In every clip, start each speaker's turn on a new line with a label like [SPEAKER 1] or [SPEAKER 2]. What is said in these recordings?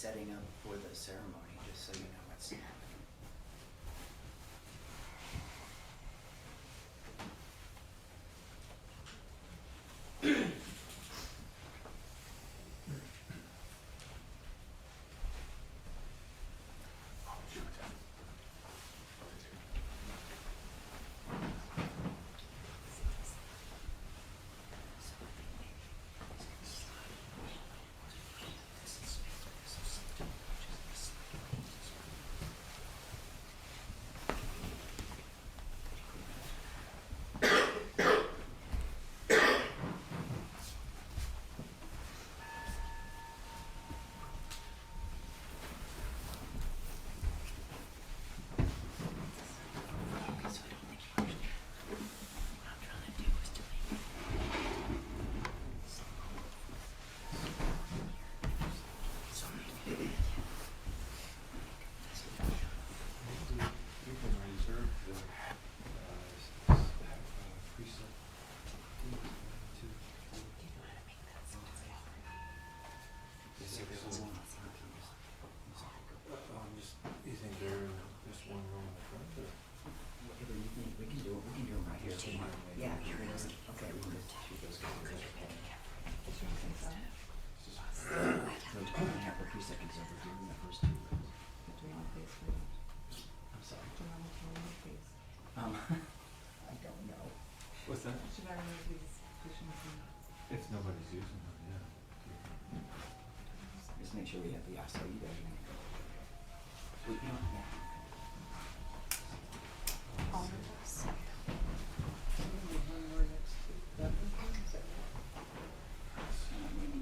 [SPEAKER 1] setting up for the ceremony, just so you know what's happening. I don't know.
[SPEAKER 2] What's that?
[SPEAKER 3] Should I remove these cushions?
[SPEAKER 2] If nobody's using them, yeah.
[SPEAKER 1] Just make sure we have the so you guys know. We, you know, yeah.
[SPEAKER 3] All of us.
[SPEAKER 1] Maybe.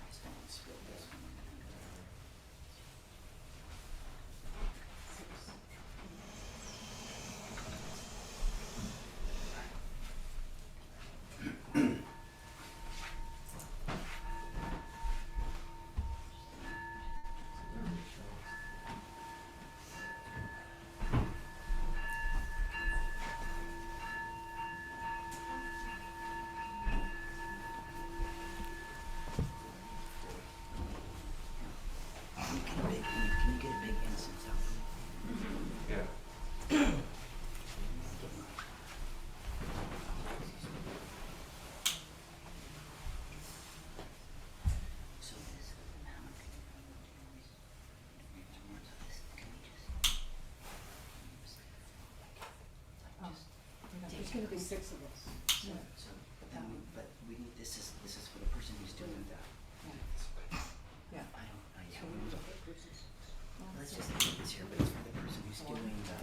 [SPEAKER 1] Just don't spill this one. Can you get a big incense out?
[SPEAKER 2] Yeah.
[SPEAKER 1] So this amount.
[SPEAKER 3] There's gonna be 6 of us.
[SPEAKER 1] But we need, this is for the person who's doing that.
[SPEAKER 3] Yeah.
[SPEAKER 1] I don't, yeah.
[SPEAKER 3] So we need a whole person.
[SPEAKER 1] Let's just leave this here, but it's for the person who's doing that.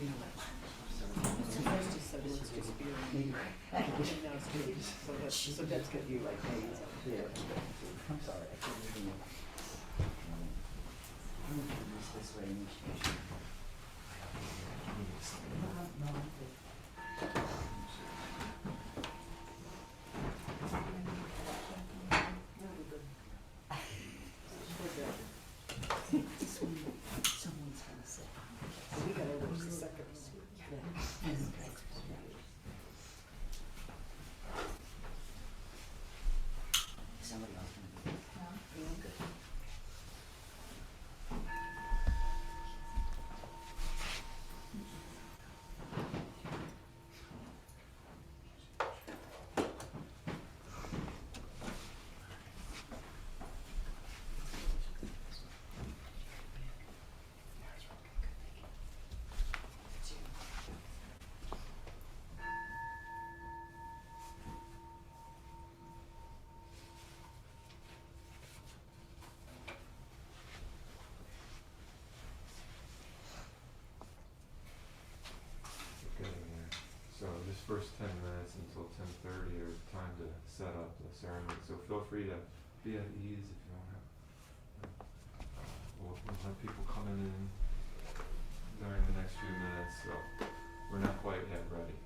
[SPEAKER 1] You know what?
[SPEAKER 3] So first you said let's just beer and meat. And now it's gonna be, so that's gonna be like maize up here.
[SPEAKER 1] I'm sorry, I can't even. I'm gonna do this way and make sure. No, I'm good. Someone's gonna say.
[SPEAKER 3] We gotta go to the second.
[SPEAKER 1] Somebody else gonna be. No, good.
[SPEAKER 2] Getting there. So this first 10 minutes until 10:30 are time to set up the ceremony. So feel free to be at ease if you want to. We'll have people coming in during the next few minutes. So we're not quite yet ready.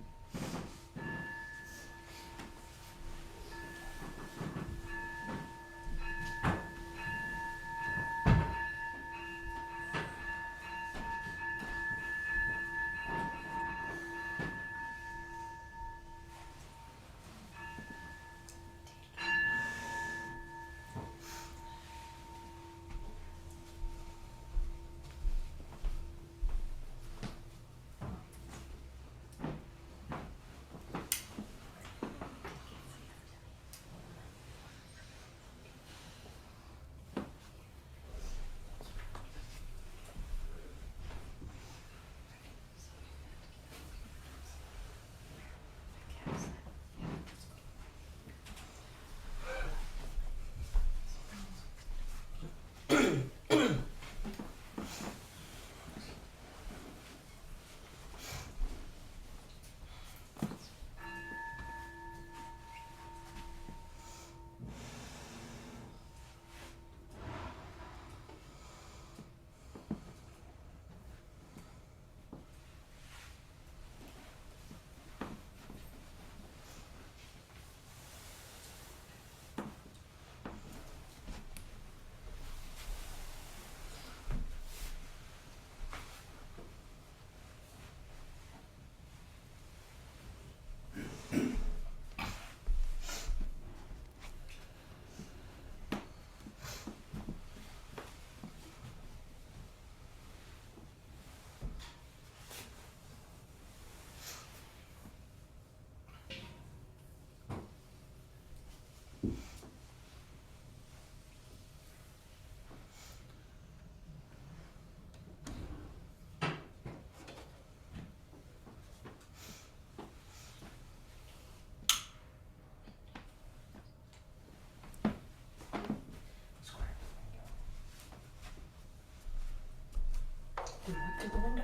[SPEAKER 3] Do what to the window?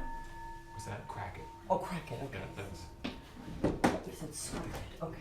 [SPEAKER 2] Was that crack it?
[SPEAKER 3] Oh, crack it, okay.
[SPEAKER 2] Yeah, that's.
[SPEAKER 3] You said square it, okay.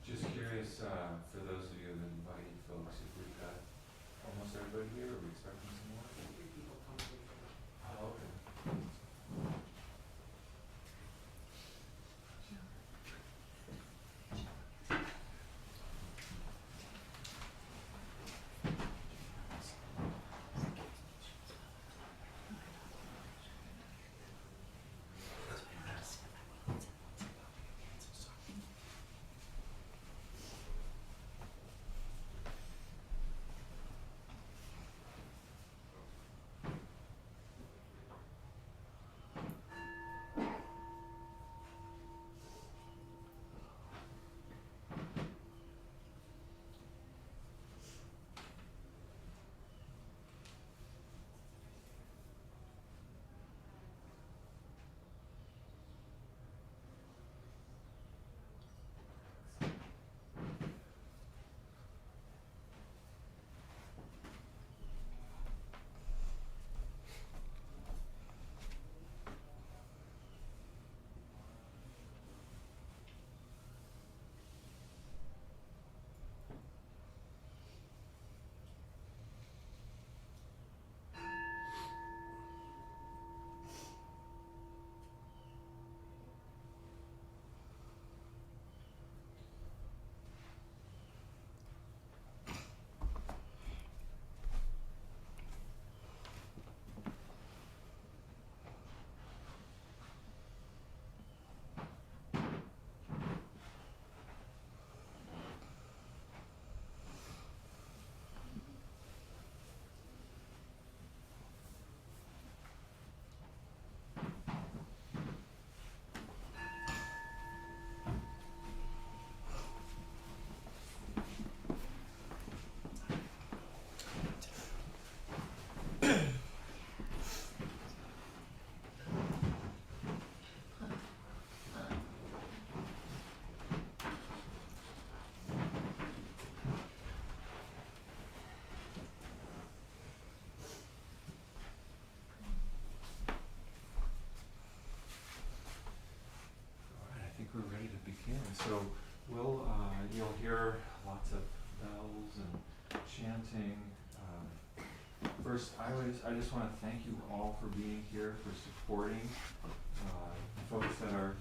[SPEAKER 2] Just curious, for those of you who have invited folks, if we've got almost everybody here, are we expecting some more? Oh, okay. So you'll hear lots of bells and chanting. First, I just want to thank you all for being here, for supporting the folks that are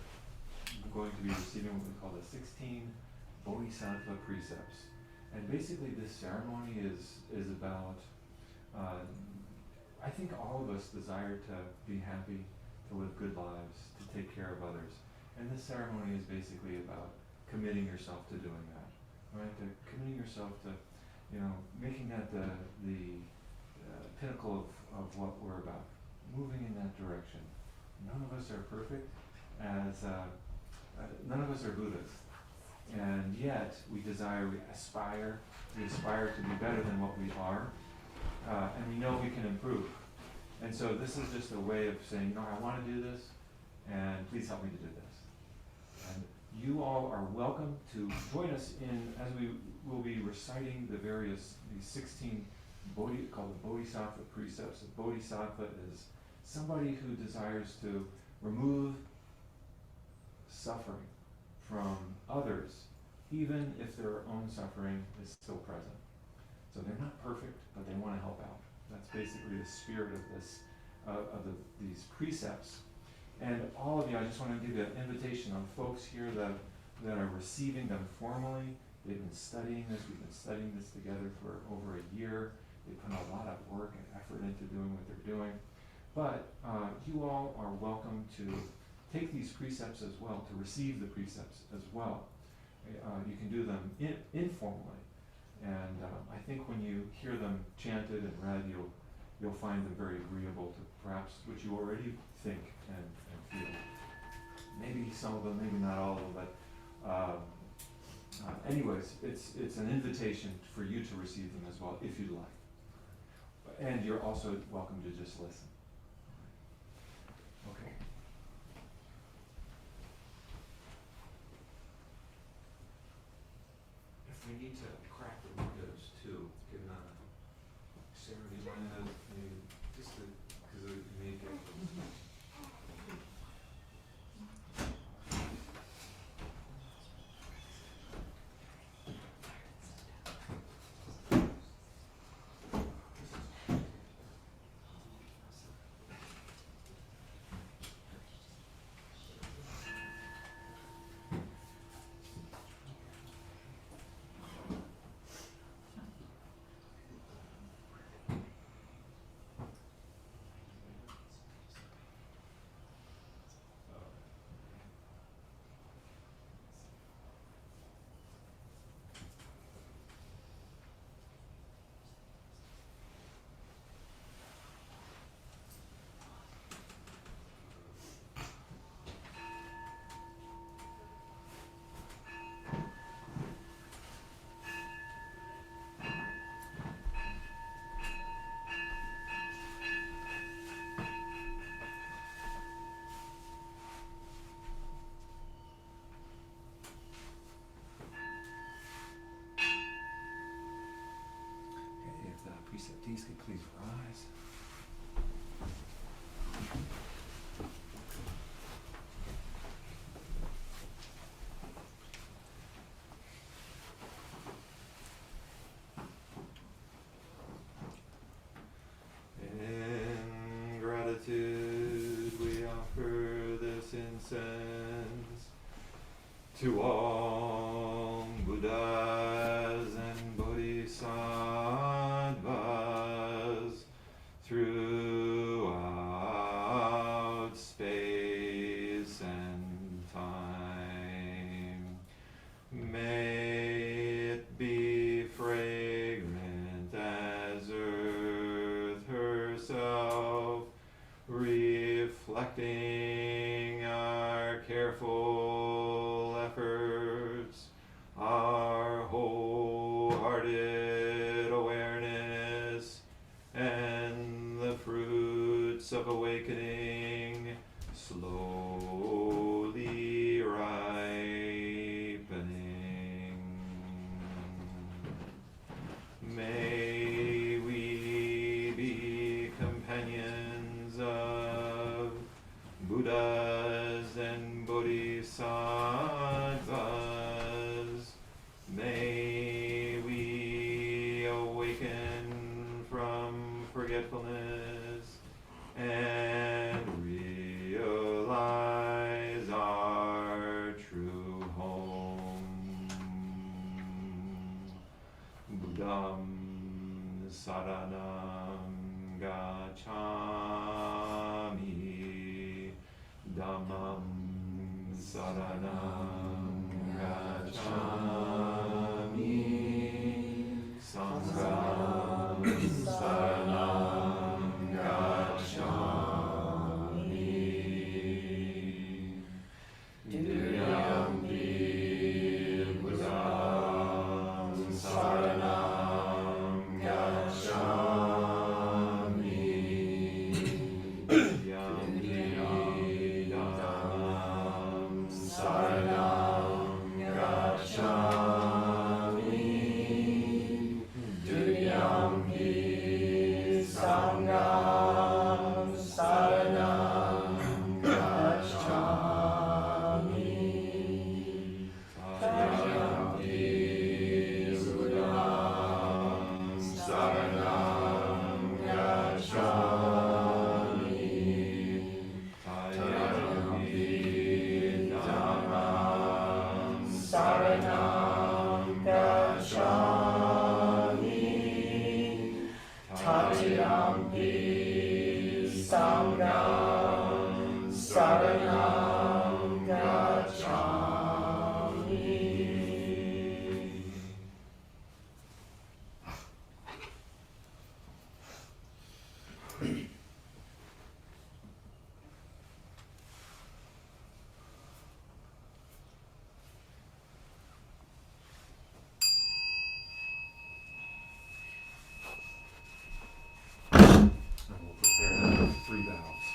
[SPEAKER 2] going to be receiving what we call the 16 Bodhisattva precepts. And basically this ceremony is about, I think all of us desire to be happy, to live good lives, to take care of others. And this ceremony is basically about committing yourself to doing that, right? To committing yourself to, making that the pinnacle of what we're about, moving in that direction. None of us are perfect, none of us are Buddhas, and yet we aspire to be better than what we are, and we know we can improve. And so this is just a way of saying, no, I want to do this, and please help me to do this. And you all are welcome to join us as we will be reciting these 16 called the Bodhisattva precepts. A Bodhisattva is somebody who desires to remove suffering from others, even if their own suffering is still present. So they're not perfect, but they want to help out. That's basically the spirit of these precepts. And all of you, I just want to give you an invitation on folks here that are receiving them formally. They've been studying this. We've been studying this together for over a year. They put a lot of work and effort into doing what they're doing. But you all are welcome to take these precepts as well, to receive the precepts as well. You can do them informally. And I think when you hear them chanted and read, you'll find them very agreeable to perhaps what you already think and feel. Maybe some of them, maybe not all of them, but anyways, it's an invitation for you to receive them as well, if you'd like. And you're also welcome to just listen. Okay. If we need to crack the windows too, given Sarah, do you mind maybe just because it may get preceptees could please rise. In gratitude we offer this incense to all Buddhas and Bodhisattvas throughout space and time. May it be fragrant as earth herself, reflecting our careful efforts, our wholehearted awareness, and the fruits of awakening slowly ripening. May we be companions of Buddhas and Bodhisattvas, awaken from forgetfulness and realize our true home. Buddham saranam gacchami, Dhammam saranam gacchami, Sangham saranam gacchami, Duyampi Buddham saranam gacchami, Duyampi Dhammam saranam gacchami, Duyampi Sangham saranam gacchami, Duyampi Buddham saranam gacchami, Duyampi Dhammam saranam gacchami, Tatiyampi Sangham saranam gacchami. And we'll prepare 3 vows.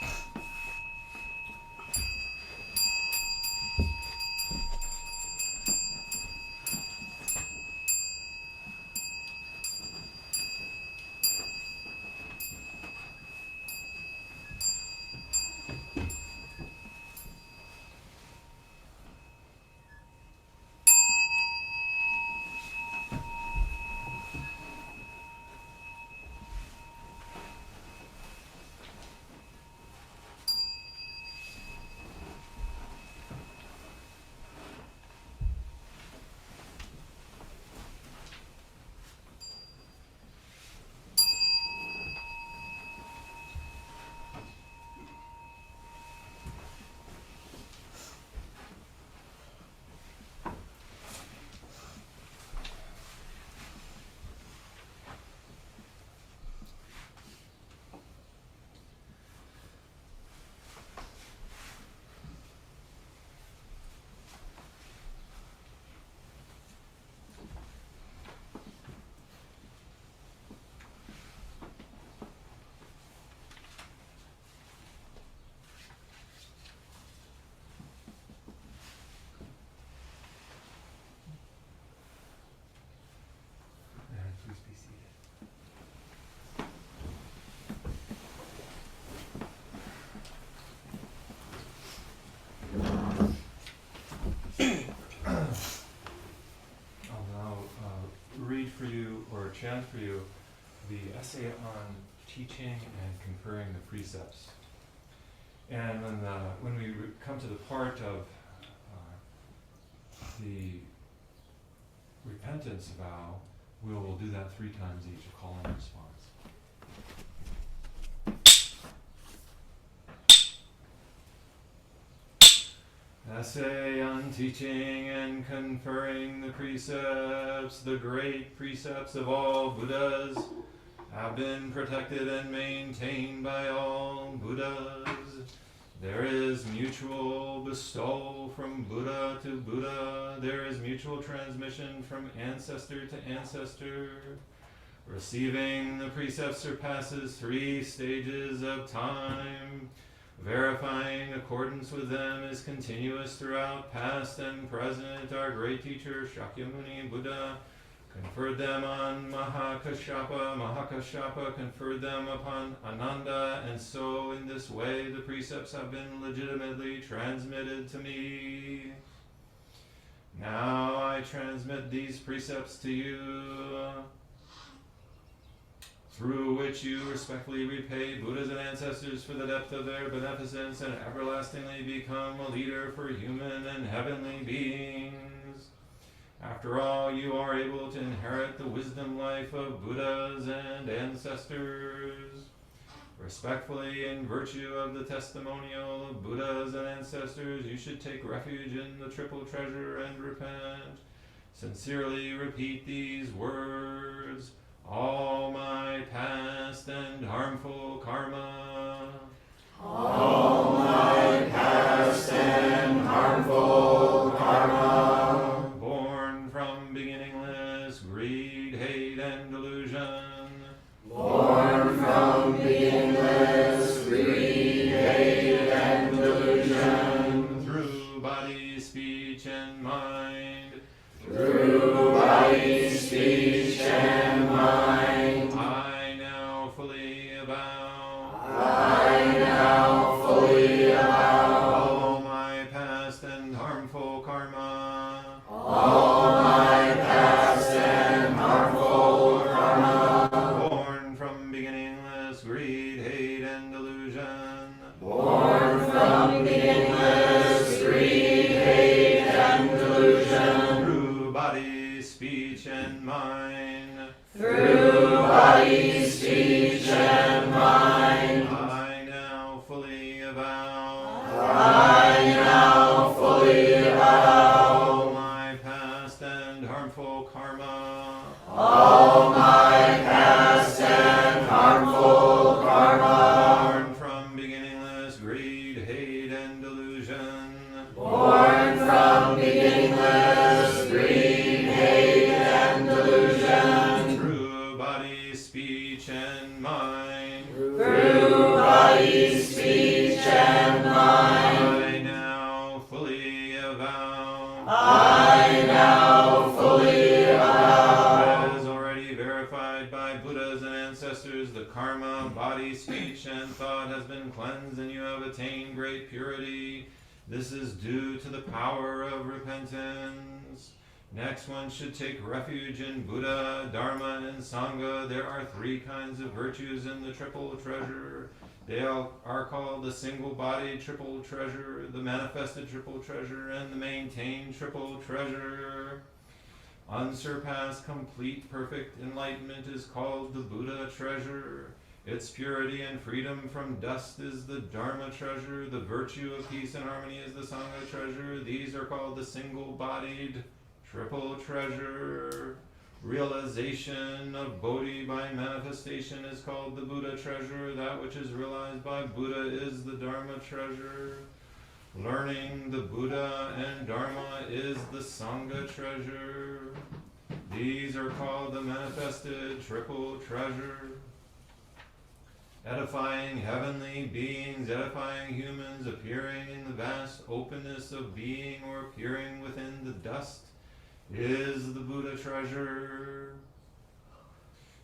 [SPEAKER 2] And please be seated. I'll now read for you or chant for you the essay on teaching and conferring the precepts. And when we come to the part of the repentance vow, we will do that 3 times each, a call and response. Essay on teaching and conferring the precepts. The great precepts of all Buddhas have been protected and maintained by all Buddhas. There is mutual bestowal from Buddha to Buddha. There is mutual transmission from ancestor to ancestor. Receiving the precepts surpasses 3 stages of time. Verifying accordance with them is continuous throughout past and present. Our great teacher Shakyamuni Buddha conferred them on Mahakashapa. Mahakashapa conferred them upon Ananda, and so in this way the precepts have been legitimately transmitted to me. Now I transmit these precepts to you. which you respectfully repay Buddhas and ancestors for the depth of their beneficence and everlastingly become a leader for human and heavenly beings. After all, you are able to inherit the wisdom life of Buddhas and ancestors. Respectfully, in virtue of the testimonial of Buddhas and ancestors, you should take refuge in the triple treasure and repent. Sincerely repeat these words: all my past and harmful karma.
[SPEAKER 4] All my past and harmful karma.
[SPEAKER 2] Born from beginningless greed, hate, and delusion.
[SPEAKER 4] Born from beginningless greed, hate, and delusion.
[SPEAKER 2] Through body, speech, and mind.
[SPEAKER 4] Through body, speech, and mind.
[SPEAKER 2] I now fully avow.
[SPEAKER 4] I now fully avow.
[SPEAKER 2] All my past and harmful karma.
[SPEAKER 4] All my past and harmful karma.
[SPEAKER 2] Born from beginningless greed, hate, and delusion.
[SPEAKER 4] Born from beginningless greed, hate, and delusion.
[SPEAKER 2] Through body, speech, and mind.
[SPEAKER 4] Through body, speech, and mind.
[SPEAKER 2] I now fully avow.
[SPEAKER 4] I now fully avow.
[SPEAKER 2] All my past and harmful karma.
[SPEAKER 4] All my past and harmful karma.
[SPEAKER 2] Born from beginningless greed, hate, and delusion.
[SPEAKER 4] Born from beginningless greed, hate, and delusion.
[SPEAKER 2] Through body, speech, and mind.
[SPEAKER 4] Through body, speech, and mind.
[SPEAKER 2] I now fully avow.
[SPEAKER 4] I now fully avow.
[SPEAKER 2] As already verified by Buddhas and ancestors, the karma, body, speech, and thought has been cleansed and you have attained great purity. This is due to the power of repentance. Next, one should take refuge in Buddha, Dharma, and Sangha. There are three kinds of virtues in the triple treasure. They are called the single-bodied triple treasure, the manifested triple treasure, and the maintained triple treasure. Unsurpassed, complete, perfect enlightenment is called the Buddha treasure. Its purity and freedom from dust is the Dharma treasure. The virtue of peace and harmony is the Sangha treasure. These are called the single-bodied triple treasure. Realization of Bodhi by manifestation is called the Buddha treasure. That which is realized by Buddha is the Dharma treasure. Learning the Buddha and Dharma is the Sangha treasure. These are called the manifested triple treasure. Edifying heavenly beings, edifying humans, appearing in the vast openness of being or appearing within the dust is the Buddha treasure.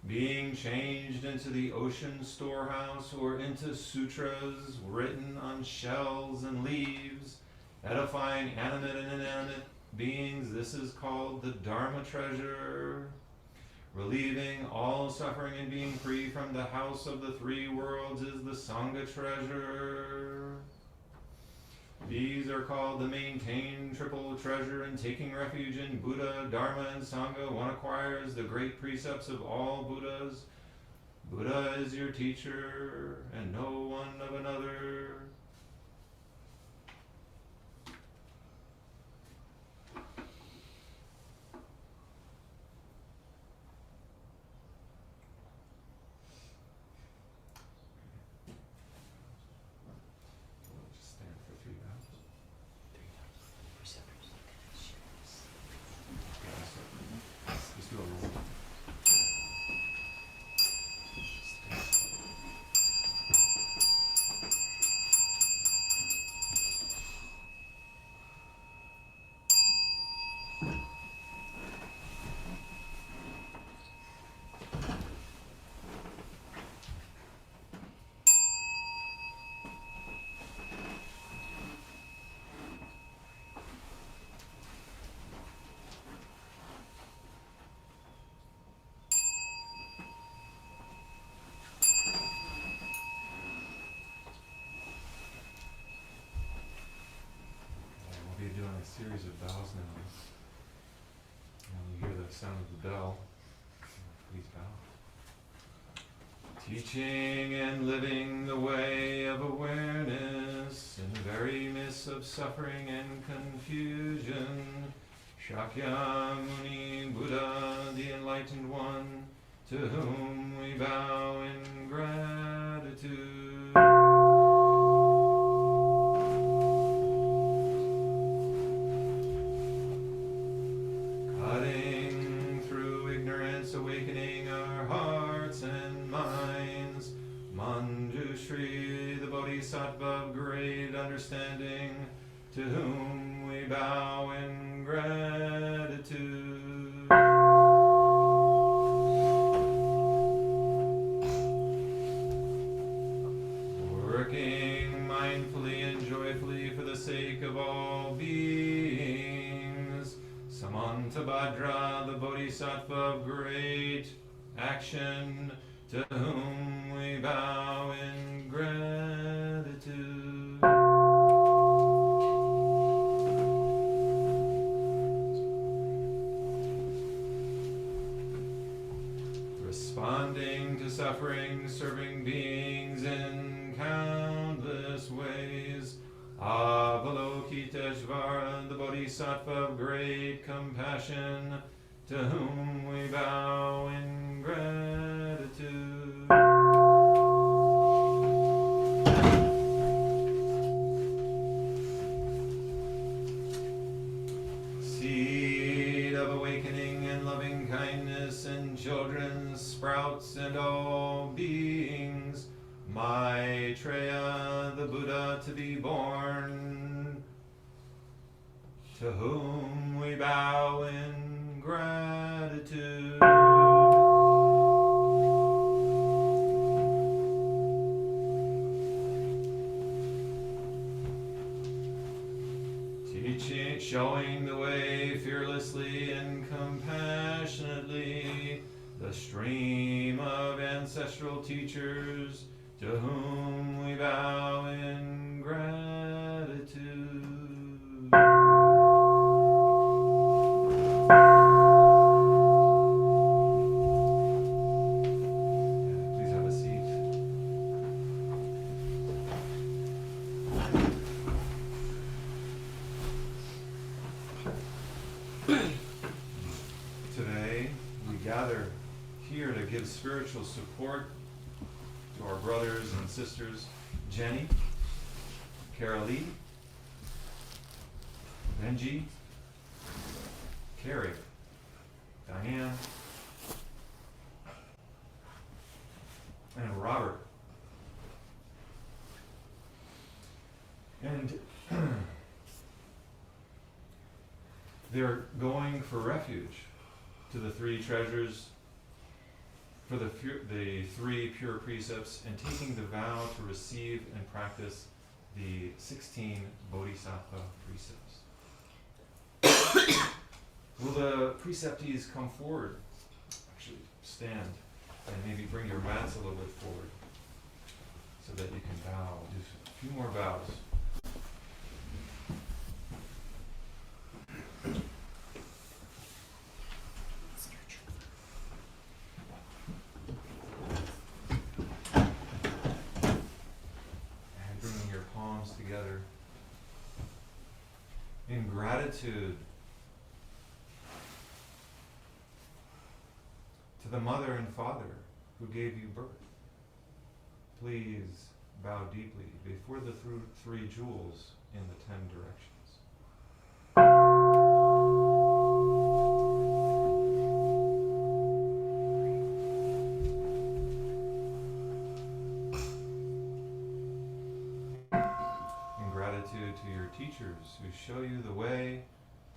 [SPEAKER 2] Being changed into the ocean storehouse or into sutras written on shells and leaves, edifying animate and inanimate beings, this is called the Dharma treasure. Relieving all suffering and being free from the house of the three worlds is the Sangha treasure. These are called the maintained triple treasure. In taking refuge in Buddha, Dharma, and Sangha, one acquires the great precepts of all Buddhas. Buddha is your teacher, and no one of another. the bows now. And you hear the sound of the bell. Please bow. Teaching and living the way of awareness in the very midst of suffering and confusion. Shakyamuni Buddha, the Enlightened One, to whom we bow in gratitude. Cutting through ignorance, awakening our hearts and minds. Manjushri, the Bodhisattva of great understanding, to whom we bow in gratitude. Working mindfully and joyfully for the sake of all beings. Samantabhadra, the Bodhisattva of great action, to whom we bow in gratitude. Responding to suffering, serving beings in countless ways. Avalokiteshvara, the Bodhisattva of great compassion, to whom we bow in gratitude. Seed of awakening and loving kindness in children, sprouts, and all beings. Maitreya, the Buddha to be born, to whom we bow in gratitude. Teaching, showing the way fearlessly and compassionately, the stream of ancestral teachers, to whom we bow in gratitude. Please have a seat. Today, we gather here to give spiritual support to our brothers and sisters, Jenny, Carolee, Benji, Carrie, Diane, and Robert. And they're going for refuge to the three treasures, for the three pure precepts, and taking the vow to receive and practice the 16 Bodhisattva precepts. Will the preceptees come forward? Actually, stand and maybe bring your mats a little bit forward so that you can bow. Do a few more bows. Together in gratitude to the mother and father who gave you birth. Please bow deeply before the three jewels in the 10 directions. To your teachers who show you the way,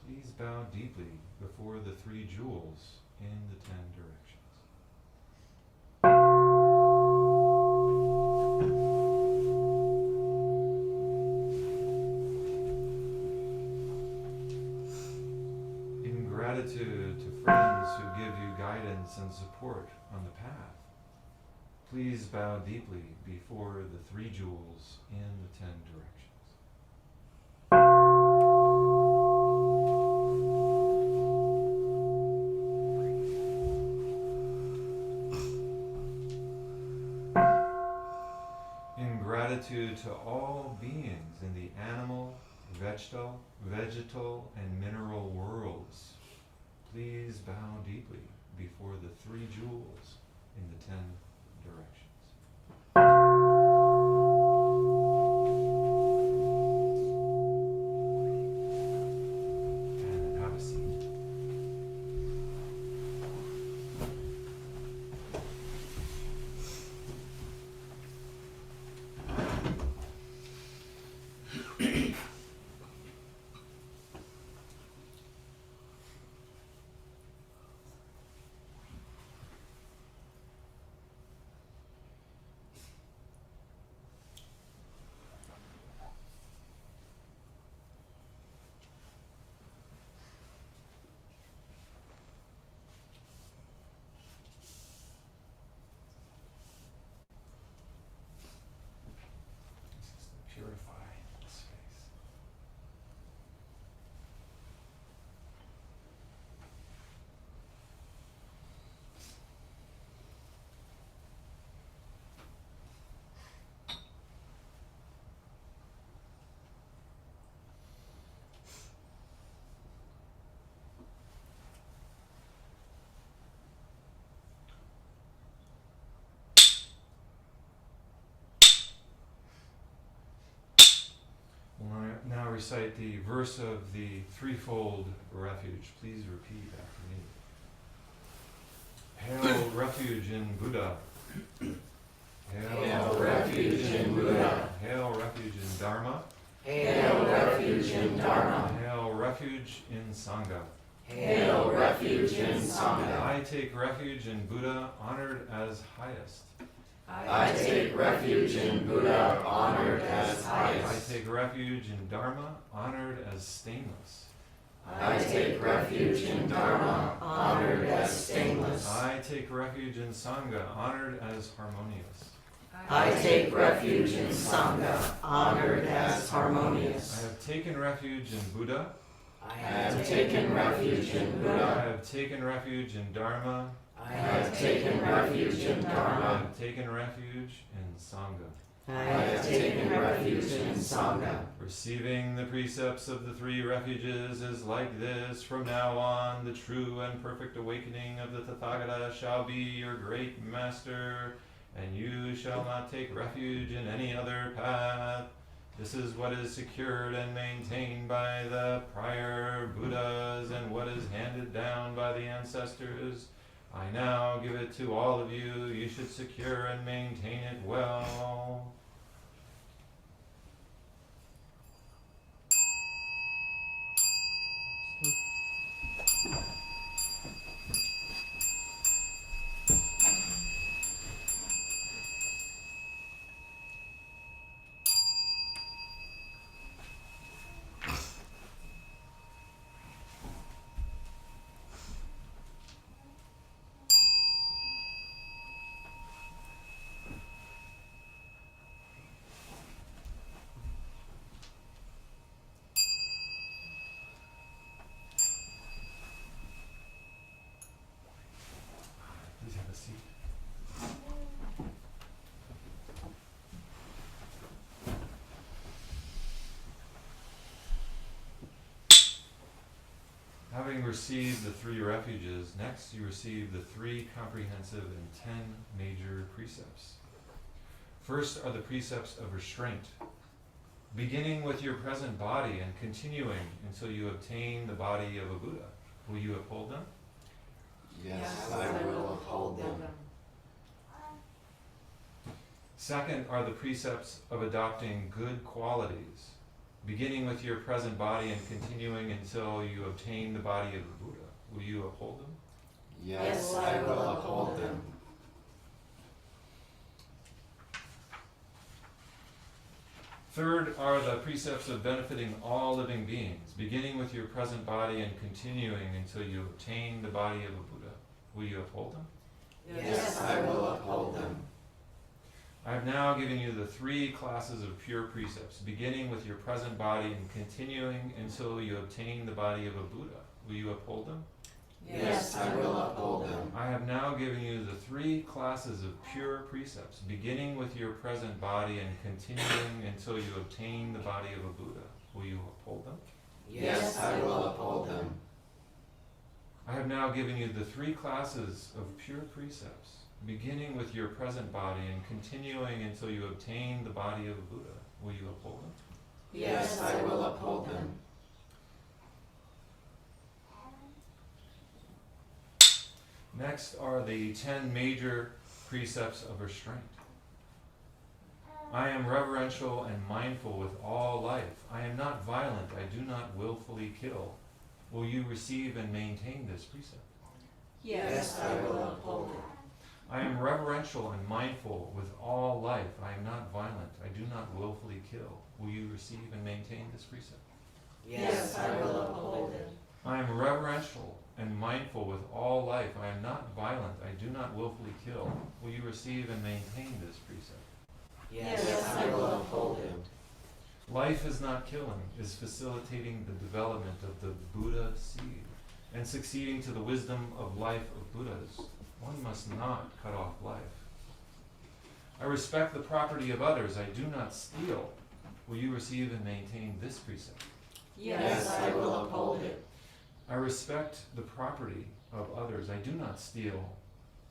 [SPEAKER 2] please bow deeply before the three jewels in the 10 directions. In gratitude to friends who give you guidance and support on the path, please bow deeply before the three jewels in the 10 directions. gratitude to all beings in the animal, vegetal, and mineral worlds. Please bow deeply before the 3 jewels in the 10 directions. And have a seat. Purify the space. We'll now recite the verse of the threefold refuge. Please repeat after me. Hail refuge in Buddha.
[SPEAKER 4] Hail refuge in Buddha.
[SPEAKER 2] Hail refuge in Dharma.
[SPEAKER 4] Hail refuge in Dharma.
[SPEAKER 2] Hail refuge in Sangha.
[SPEAKER 4] Hail refuge in Sangha.
[SPEAKER 2] I take refuge in Buddha, honored as highest.
[SPEAKER 4] I take refuge in Buddha, honored as
[SPEAKER 2] I
[SPEAKER 4] highest.
[SPEAKER 2] take refuge in Dharma, honored as stainless.
[SPEAKER 4] I take refuge in Dharma, honored as stainless.
[SPEAKER 2] I take refuge in Sangha, honored as harmonious.
[SPEAKER 4] I take refuge in Sangha, honored as harmonious.
[SPEAKER 2] I have taken refuge in Buddha.
[SPEAKER 4] I have taken refuge in
[SPEAKER 2] I
[SPEAKER 4] Buddha.
[SPEAKER 2] have taken refuge in Dharma.
[SPEAKER 4] I have taken refuge in
[SPEAKER 2] I
[SPEAKER 4] Dharma.
[SPEAKER 2] have taken refuge in Sangha.
[SPEAKER 4] I have taken refuge in Sangha.
[SPEAKER 2] Receiving the precepts of the 3 refuges is like this. From now on, the true and perfect awakening of the Tathagata shall be your great master, and you shall not take refuge in any other path. This is what is secured and maintained by the prior Buddhas and what is handed down by the ancestors. I now give it to all of you. You should secure and maintain it well. Please have a seat. Having received the 3 refuges, next you receive the 3 comprehensive and 10 major precepts. First are the precepts of restraint, beginning with your present body and continuing until you obtain the body of a Buddha. Will you uphold them?
[SPEAKER 4] Yes, I will uphold them.
[SPEAKER 2] Second are the precepts of adopting good qualities, beginning with your present body and continuing until you obtain the body of the Buddha. Will you uphold them?
[SPEAKER 4] Yes, I will uphold them.
[SPEAKER 2] Third are the precepts of benefiting all living beings, beginning with your present body and continuing until you obtain the body of a Buddha. Will you uphold them?
[SPEAKER 4] Yes, I will uphold them.
[SPEAKER 2] I have now given you the 3 classes of pure precepts, beginning with your present body and continuing until you obtain the body of a Buddha. Will you uphold them?
[SPEAKER 4] Yes, I will uphold them.
[SPEAKER 2] I have now given you the 3 classes of pure precepts, beginning with your present body and continuing until you obtain the body of a Buddha. Will you uphold them?
[SPEAKER 4] Yes, I will uphold them.
[SPEAKER 2] I have now given you the 3 classes of pure precepts, beginning with your present body and continuing until you obtain the body of a Buddha. Will you uphold them?
[SPEAKER 4] Yes, I will uphold them.
[SPEAKER 2] Next are the 10 major precepts of restraint. I am reverential and mindful with all life. I am not violent. I do not willfully kill. Will you receive and maintain this precept?
[SPEAKER 4] Yes, I will uphold it.
[SPEAKER 2] I am reverential and mindful with all life. I am not violent. I do not willfully kill. Will you receive and maintain this precept?
[SPEAKER 4] Yes, I will uphold it.
[SPEAKER 2] I am reverential and mindful with all life. I am not violent. I do not willfully kill. Will you receive and maintain this precept?
[SPEAKER 4] Yes, I will uphold it.
[SPEAKER 2] Life is not killing, is facilitating the development of the Buddha seed and succeeding to the wisdom of life of Buddhas. One must not cut off life. I respect the property of others. I do not steal. Will you receive and maintain this precept?
[SPEAKER 4] Yes, I will uphold it.
[SPEAKER 2] I respect the property of others. I do not steal.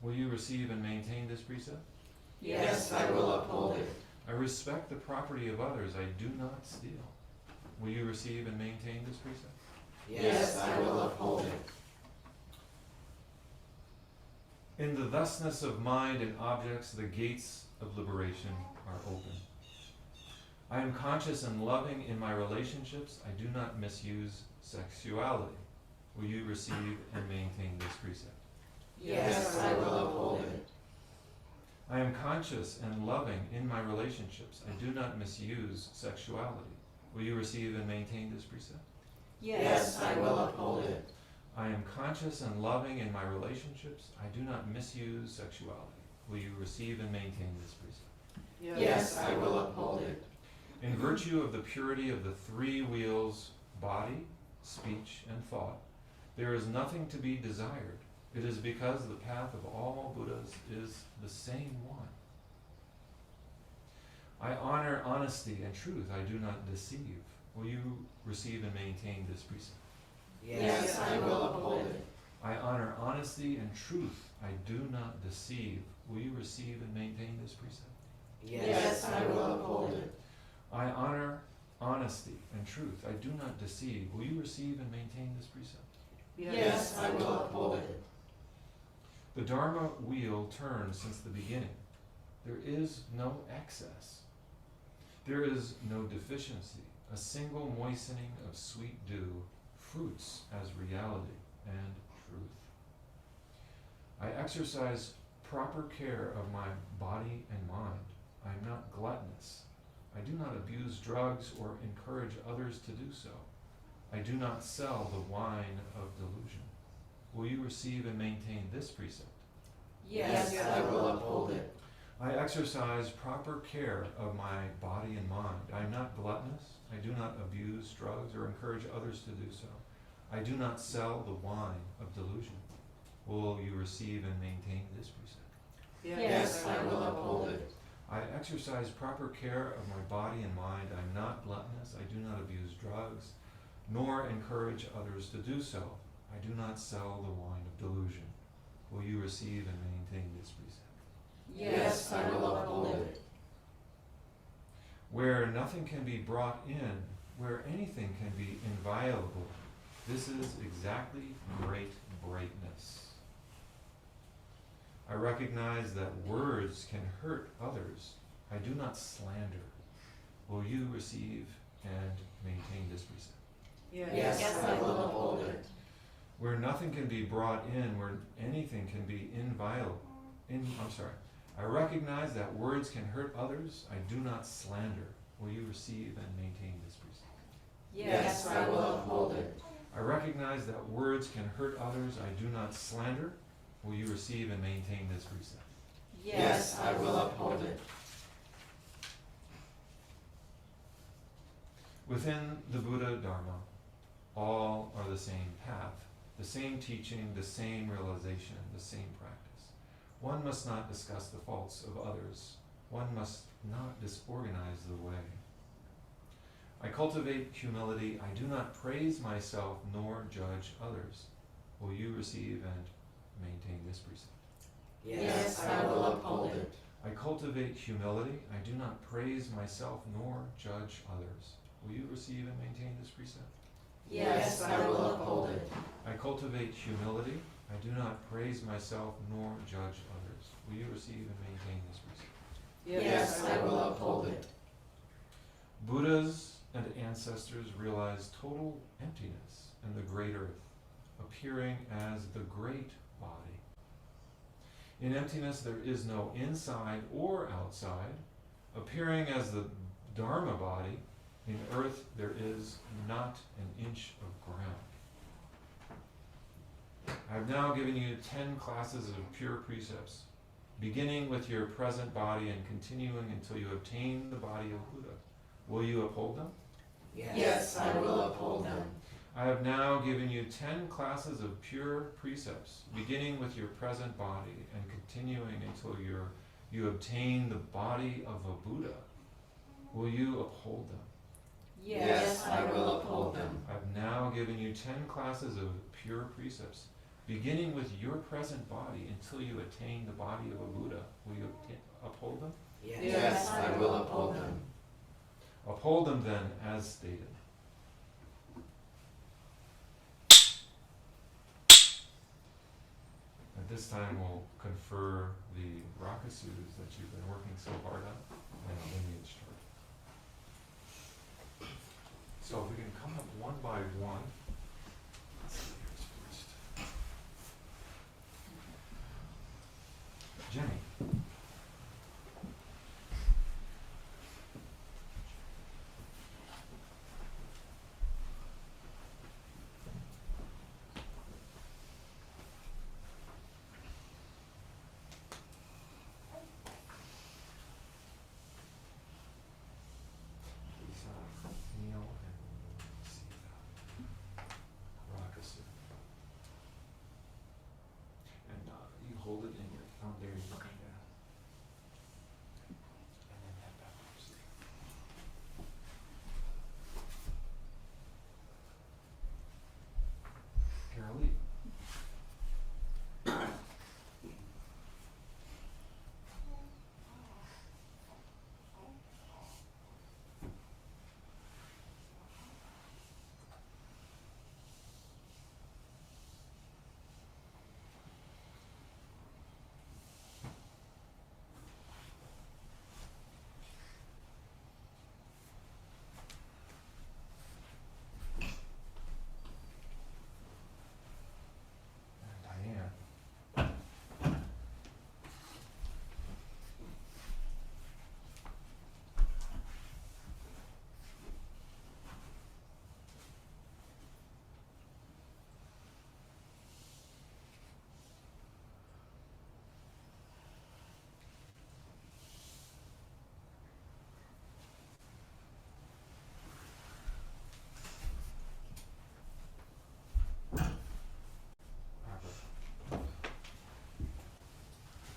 [SPEAKER 2] Will you receive and maintain this precept?
[SPEAKER 4] Yes, I will uphold it.
[SPEAKER 2] I respect the property of others. I do not steal. Will you receive and maintain this precept?
[SPEAKER 4] Yes, I will uphold it.
[SPEAKER 2] In the thusness of mind and objects, the gates of liberation are open. I am conscious and loving in my relationships. I do not misuse sexuality. Will you receive and maintain this precept?
[SPEAKER 4] Yes, I will uphold it.
[SPEAKER 2] I am conscious and loving in my relationships. I do not misuse sexuality. Will you receive and maintain this precept?
[SPEAKER 4] Yes, I will uphold it.
[SPEAKER 2] I am conscious and loving in my relationships. I do not misuse sexuality. Will you receive and maintain this precept?
[SPEAKER 4] Yes, I will uphold it.
[SPEAKER 2] In virtue of the purity of the 3 wheels, body, speech, and thought, there is nothing to be desired. It is because the path of all Buddhas is the same one. I honor honesty and truth. I do not deceive. Will you receive and maintain this precept?
[SPEAKER 4] Yes, I will uphold it.
[SPEAKER 2] I honor honesty and truth. I do not deceive. Will you receive and maintain this precept?
[SPEAKER 4] Yes, I will uphold it.
[SPEAKER 2] I honor honesty and truth. I do not deceive. Will you receive and maintain this precept?
[SPEAKER 4] Yes, I will uphold it.
[SPEAKER 2] The Dharma wheel turns since the beginning. There is no excess. There is no deficiency. A single moistening of sweet dew fruits as reality and truth. I exercise proper care of my body and mind. I am not gluttonous. I do not abuse drugs or encourage others to do so. I do not sell the wine of delusion. Will you receive and maintain this precept?
[SPEAKER 4] Yes, I will uphold it.
[SPEAKER 2] I exercise proper care of my body and mind. I am not gluttonous. I do not abuse drugs or encourage others to do so. I do not sell the wine of delusion. Will you receive and maintain this precept?
[SPEAKER 4] Yes, I will uphold it.
[SPEAKER 2] I exercise proper care of my body and mind. I am not gluttonous. I do not abuse drugs, nor encourage others to do so. I do not sell the wine of delusion. Will you receive and maintain this precept?
[SPEAKER 4] Yes, I will uphold it.
[SPEAKER 2] Where nothing can be brought in, where anything can be inviolable, this is exactly great brightness. I recognize that words can hurt others. I do not slander. Will you receive and maintain this precept?
[SPEAKER 4] Yes, I will uphold it.
[SPEAKER 2] Where nothing can be brought in, where anything can be inviolable. I recognize that words can hurt others. I do not slander. Will you receive and maintain this precept?
[SPEAKER 4] Yes, I will uphold it.
[SPEAKER 2] I recognize that words can hurt others. I do not slander. Will you receive and maintain this precept?
[SPEAKER 4] Yes, I will uphold it.
[SPEAKER 2] Within the Buddha Dharma, all are the same path. the same teaching, the same realization, the same practice. One must not discuss the faults of others. One must not disorganize the way. I cultivate humility. I do not praise myself nor judge others. Will you receive and maintain this precept?
[SPEAKER 4] Yes, I will uphold it.
[SPEAKER 2] I cultivate humility. I do not praise myself nor judge others. Will you receive and maintain this precept?
[SPEAKER 4] Yes, I will uphold it.
[SPEAKER 2] I cultivate humility. I do not praise myself nor judge others. Will you receive and maintain this precept?
[SPEAKER 4] Yes, I will uphold it.
[SPEAKER 2] Buddhas and ancestors realized total emptiness in the great earth, appearing as the great body. In emptiness there is no inside or outside, appearing as the Dharma body. In earth there is not an inch of ground. I have now given you 10 classes of pure precepts, beginning with your present body and continuing until you obtain the body of Buddha. Will you uphold them?
[SPEAKER 4] Yes, I will uphold them.
[SPEAKER 2] I have now given you 10 classes of pure precepts, beginning with your present body and continuing until you obtain the body of a Buddha. Will you uphold them?
[SPEAKER 4] Yes, I will uphold them.
[SPEAKER 2] I have now given you 10 classes of pure precepts, beginning with your present body until you attain the body of a Buddha. Will you uphold them?
[SPEAKER 4] Yes, I will uphold them.
[SPEAKER 2] Uphold them then as stated. At this time we'll confer the rakasus that you've been working so hard on and lineage chart. So if we can come up one by one. Let's see who's first. Jenny. Neil and Sita. Rakasu. And you hold it in your thumb there, you look at that. And then head backwards. Carolee.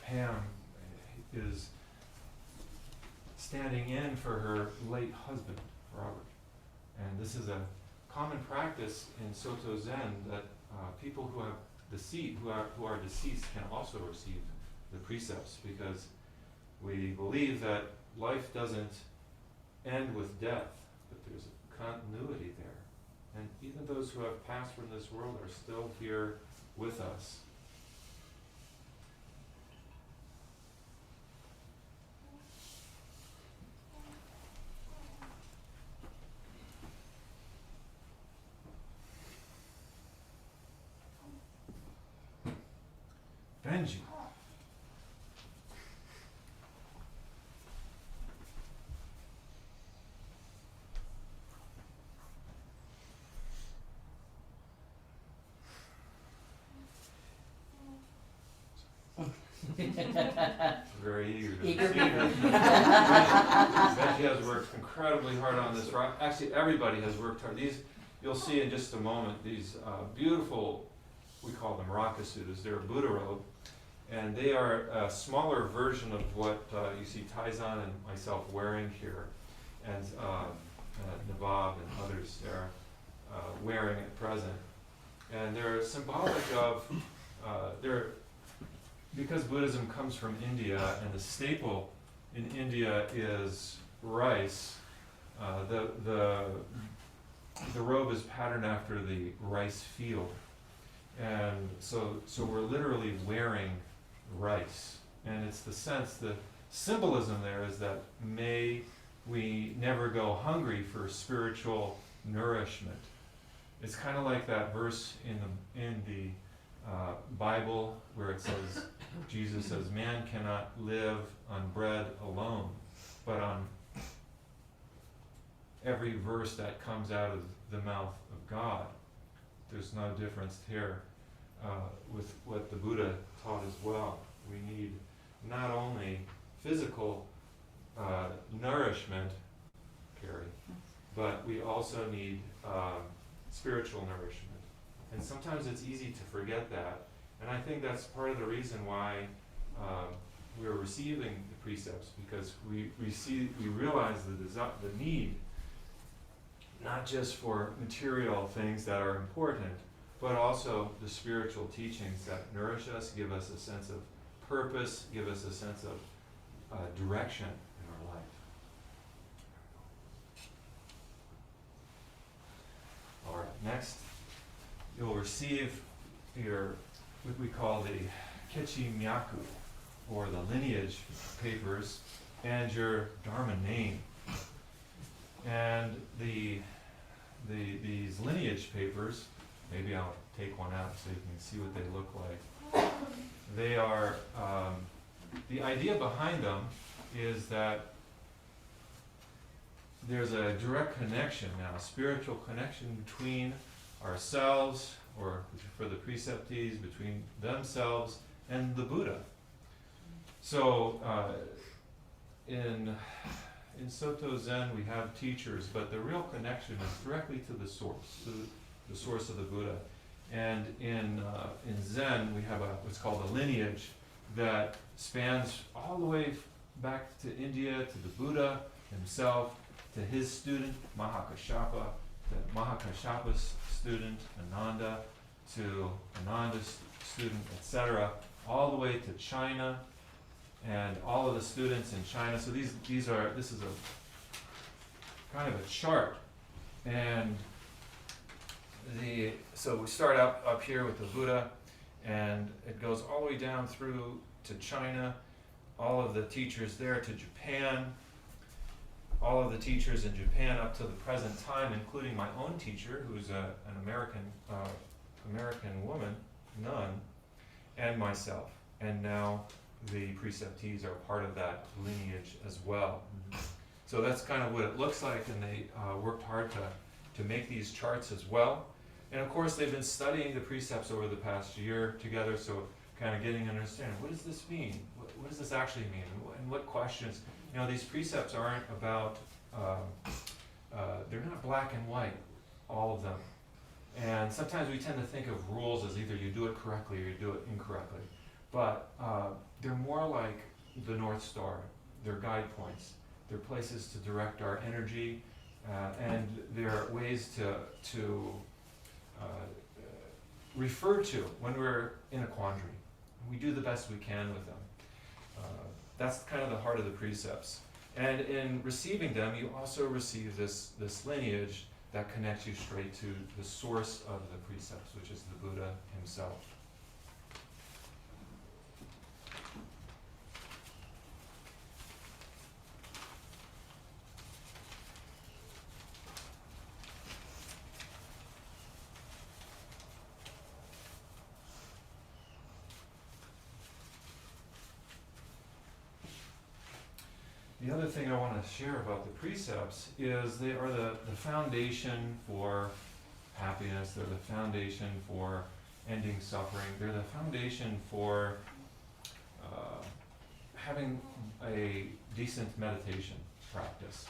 [SPEAKER 2] Pam is standing in for her late husband, Robert. And this is a common practice in Soto Zen that people who are deceased can also receive the precepts, because we believe that life doesn't end with death, but there's a continuity there. And even those who have passed from this world are still here with us. Benji. Very eager to
[SPEAKER 4] Eager
[SPEAKER 2] see her. Benji has worked incredibly hard on this rock. Actually, everybody has worked hard. These, you'll see in just a moment, these beautiful we call them rakasutas. They're a Buddha robe, and they are a smaller version of what you see Taizan and myself wearing here, and Nabab and others are wearing at present. And they're symbolic of, because Buddhism comes from India, and the staple in India is rice, the robe is patterned after the rice field. And so we're literally wearing rice. And it's the sense, the symbolism there is that may we never go hungry for spiritual nourishment. It's kind of like that verse in the Bible where it says, Jesus says, man cannot live on bread alone, but on every verse that comes out of the mouth of God. There's no difference here with what the Buddha taught as well. We need not only physical nourishment, Carrie, but we also need spiritual nourishment. And sometimes it's easy to forget that. And I think that's part of the reason why we're receiving the precepts, because we realize the need, not just for material things that are important, but also the spiritual teachings that nourish us, give us a sense of purpose, give us a sense of direction in our life. All right, next, you'll receive your, what we call the Kechi Myaku, or the lineage papers, and your Dharma name. And these lineage papers, maybe I'll take one out so you can see what they look like. They are, the idea behind them is that there's a direct connection now, a spiritual connection between ourselves, or for the preceptees, between themselves and the Buddha. So in Soto Zen we have teachers, but the real connection is directly to the source of the Buddha. And in Zen we have what's called a lineage that spans all the way back to India, to the Buddha himself, to his student Mahakashapa, to Mahakashapa's student Ananda, to Ananda's student, etc., all the way to China, and all of the students in China. So this is a kind of a chart, and so we start up here with the Buddha, and it goes all the way down through to China, all of the teachers there, to Japan, all of the teachers in Japan up to the present time, including my own teacher, who's an American woman, nun, and myself. And now the preceptees are part of that lineage as well. So that's kind of what it looks like, and they worked hard to make these charts as well. And of course they've been studying the precepts over the past year together, so kind of getting an understanding, what does this mean? What does this actually mean? And what questions? You know, these precepts aren't about, they're not black and white, all of them. And sometimes we tend to think of rules as either you do it correctly or you do it incorrectly. But they're more like the North Star. They're guide points. They're places to direct our energy, and they're ways to refer to when we're in a quandary. We do the best we can with them. That's kind of the heart of the precepts. And in receiving them, you also receive this lineage that connects you straight to the source of the precepts, which is the Buddha himself. The other thing I want to share about the precepts is they are the foundation for happiness. They're the foundation for ending suffering. They're the foundation for having a decent meditation practice.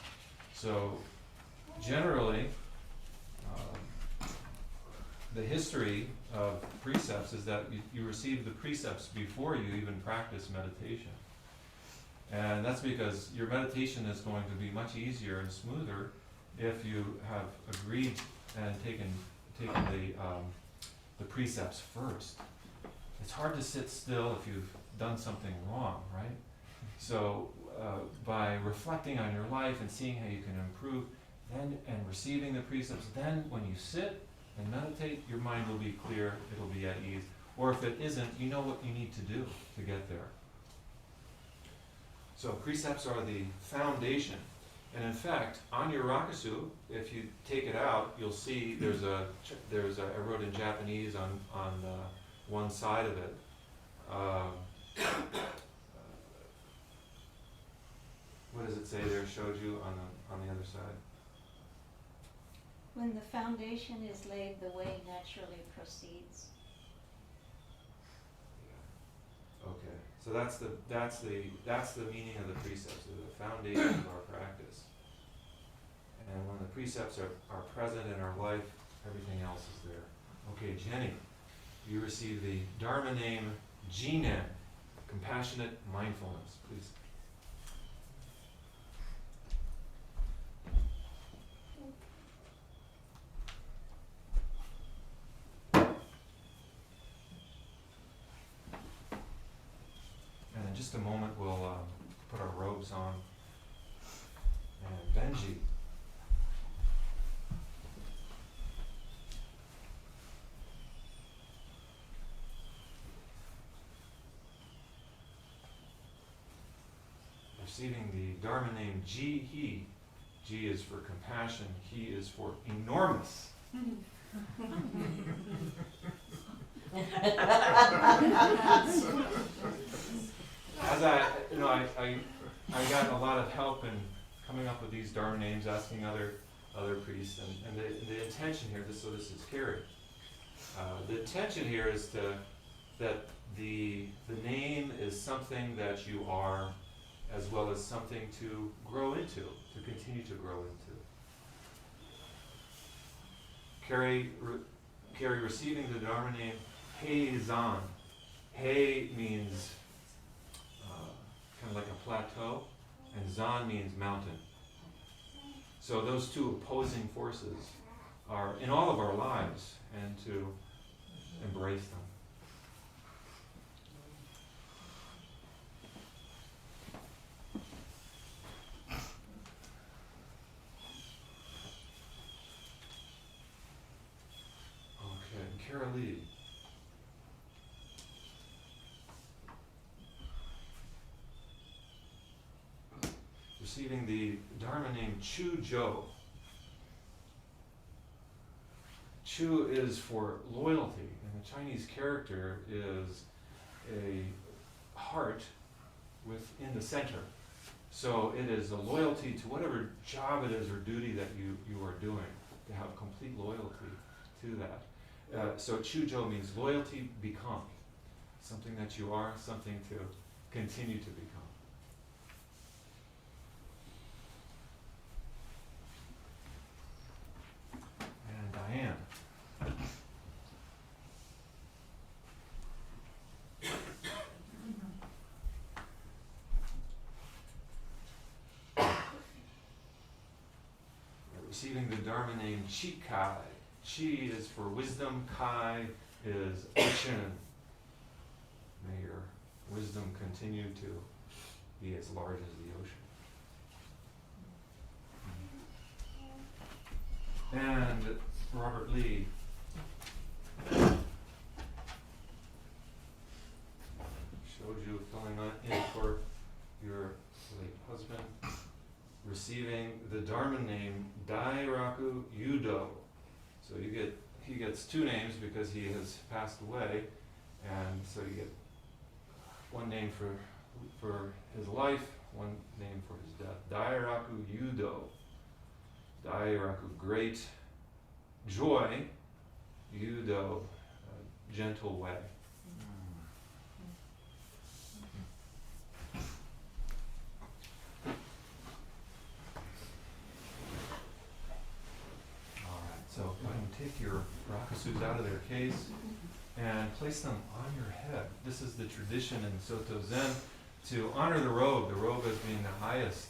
[SPEAKER 2] So generally, the history of precepts is that you receive the precepts before you even practice meditation. And that's because your meditation is going to be much easier and smoother if you have agreed and taken the precepts first. It's hard to sit still if you've done something wrong, right? So by reflecting on your life and seeing how you can improve, then and receiving the precepts, then when you sit and meditate, your mind will be clear, it'll be at ease. Or if it isn't, you know what you need to do to get there. So precepts are the foundation. And in fact, on your rakusu, if you take it out, you'll see there's a I wrote in Japanese on one side of it. What does it say there, Shoju, on the other side?
[SPEAKER 5] When the foundation is laid, the way naturally proceeds.
[SPEAKER 2] Okay, so that's the meaning of the precepts, the foundation of our practice. And when the precepts are present in our life, everything else is there. Okay, Jenny, you receive the Dharma name Jinen, compassionate mindfulness, please. And in just a moment, we'll put our robes on. And Benji. Receiving the Dharma name Ji-He. Ji is for compassion, He is for enormous. As I got a lot of help in coming up with these Dharma names, asking other priests, and the intention here, this is Carrie. The intention here is that the name is something that you are, as well as something to grow into, to continue to grow into. Carrie receiving the Dharma name Hei-Zan. Hei means kind of like a plateau, and Zan means mountain. So those two opposing forces are in all of our lives, and to embrace them. Kara Lee. Receiving the Dharma name Chu Jo. Chu is for loyalty, and the Chinese character is a heart within the center. So it is a loyalty to whatever job it is or duty that you are doing, to have complete loyalty to that. So Chujo means loyalty become. Something that you are, something to continue to become. And Diane. Receiving the Dharma name Chikai. Chi is for wisdom, Kai is ocean. May your wisdom continue to be as large as the ocean. And Robert Lee. Showed you filling in for your late husband. Receiving the Dharma name Dairaku Yudo. So he gets two names because he has passed away, and so you get one name for his life, one name for his death. Dairaku Yudo. Dairaku, great joy. Yudo, gentle way. So go ahead and take your rakusus out of their case and place them on your head. This is the tradition in Soto Zen to honor the robe as being the highest.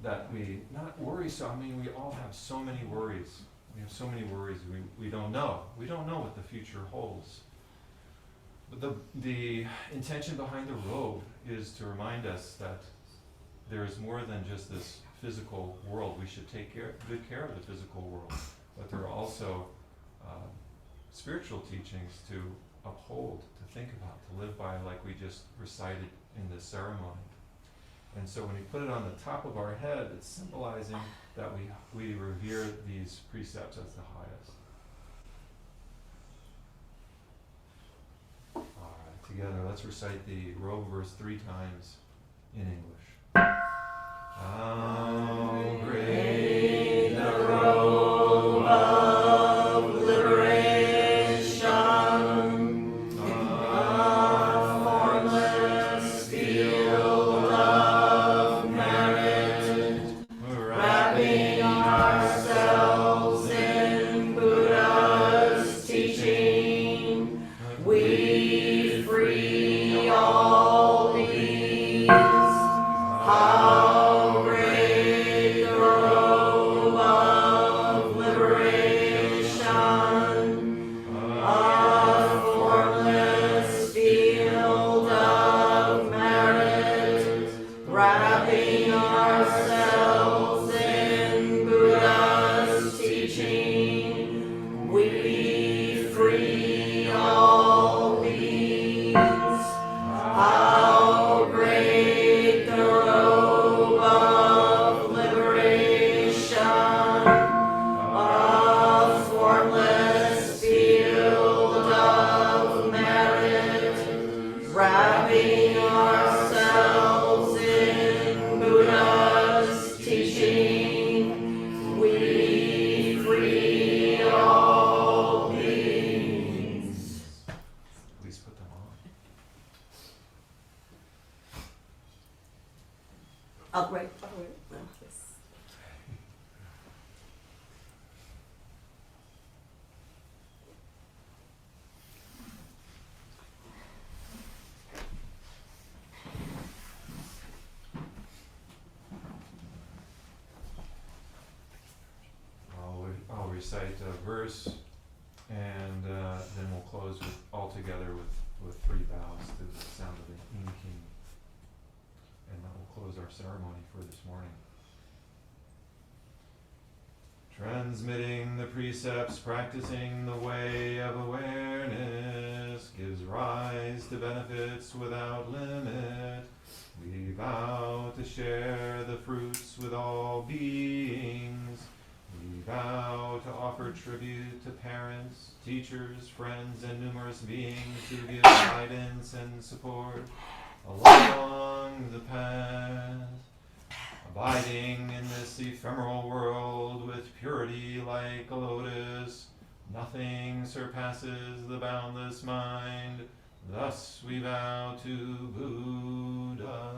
[SPEAKER 2] That we not worry so. I mean, we all have so many worries. We have so many worries. We don't know. We don't know what the future holds. But the intention behind the robe is to remind us that there is more than just this physical world. We should take good care of the physical world, but there are also spiritual teachings to uphold, to think about, to live by, like we just recited in this ceremony. And so when we put it on the top of our head, it's symbolizing that we revere these precepts as the highest. All right, together, let's recite the robe verse 3 times in English. How great the robe of liberation, a formless field of merit, wrapping ourselves in Buddha's teaching, we free all beings. How great the robe of liberation, a formless field of merit, wrapping ourselves in Buddha's teaching, we free all beings. How great the robe of liberation, a formless field of merit, wrapping ourselves in Buddha's teaching, we free all beings. Please put them on.
[SPEAKER 4] Oh, great.
[SPEAKER 2] I'll recite a verse, and then we'll close all together with 3 bows to the sound of the inking, and that will close our ceremony for this morning. Transmitting the precepts, practicing the way of awareness, gives rise to benefits without limit. We vow to share the fruits with all beings. We vow to offer tribute to parents, teachers, friends, and numerous beings who give guidance and support along the path. Abiding in this ephemeral world with purity like a lotus, nothing surpasses the boundless mind. Thus we vow to Buddha.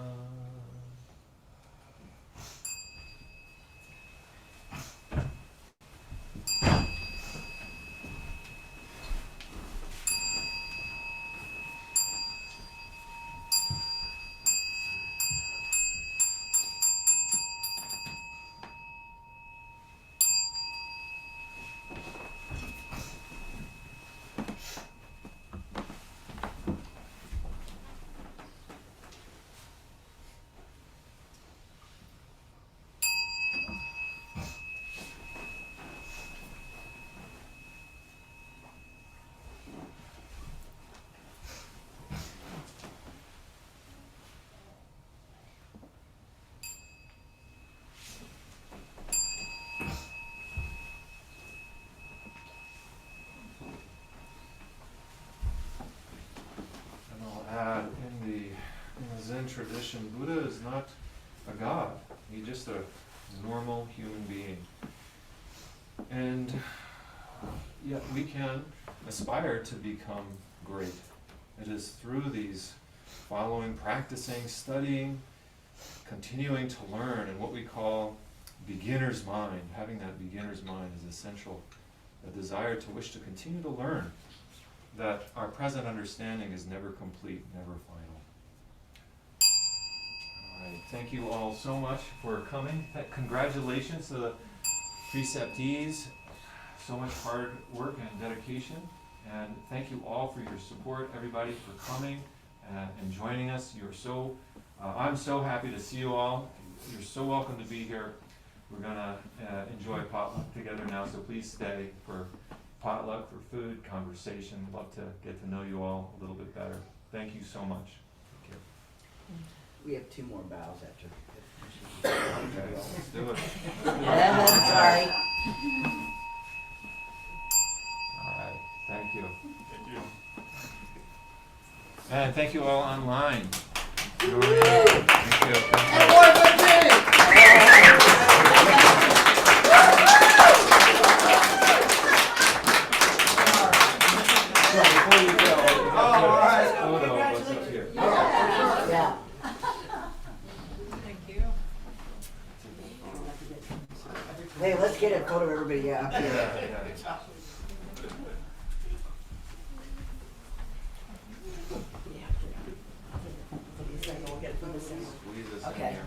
[SPEAKER 2] Zen tradition, Buddha is not a god. He's just a normal human being. And yet we can aspire to become great. It is through these following, practicing, studying, continuing to learn, and what we call beginner's mind. Having that beginner's mind is essential. A desire to wish to continue to learn, that our present understanding is never complete, never final. All right, thank you all so much for coming. Congratulations to the preceptees. So much hard work and dedication. And thank you all for your support, everybody, for coming and joining us. You're so, I'm so happy to see you all. You're so welcome to be here. We're gonna enjoy potluck together now, so please stay for potluck, for food, conversation. Love to get to know you all a little bit better. Thank you so much. Take care.
[SPEAKER 1] We have 2 more bows after.
[SPEAKER 2] Okay, let's do it.
[SPEAKER 4] Sorry.
[SPEAKER 2] All right, thank you. Thank you. And thank you all online. Thank you. Before you go,
[SPEAKER 1] all right.
[SPEAKER 2] photo of us up here.
[SPEAKER 4] Yeah.
[SPEAKER 3] Thank you.
[SPEAKER 4] Hey, let's get a photo of everybody up here.
[SPEAKER 2] Yeah.
[SPEAKER 4] We'll get from the center.
[SPEAKER 2] Squeeze us in
[SPEAKER 4] Okay.
[SPEAKER 2] here.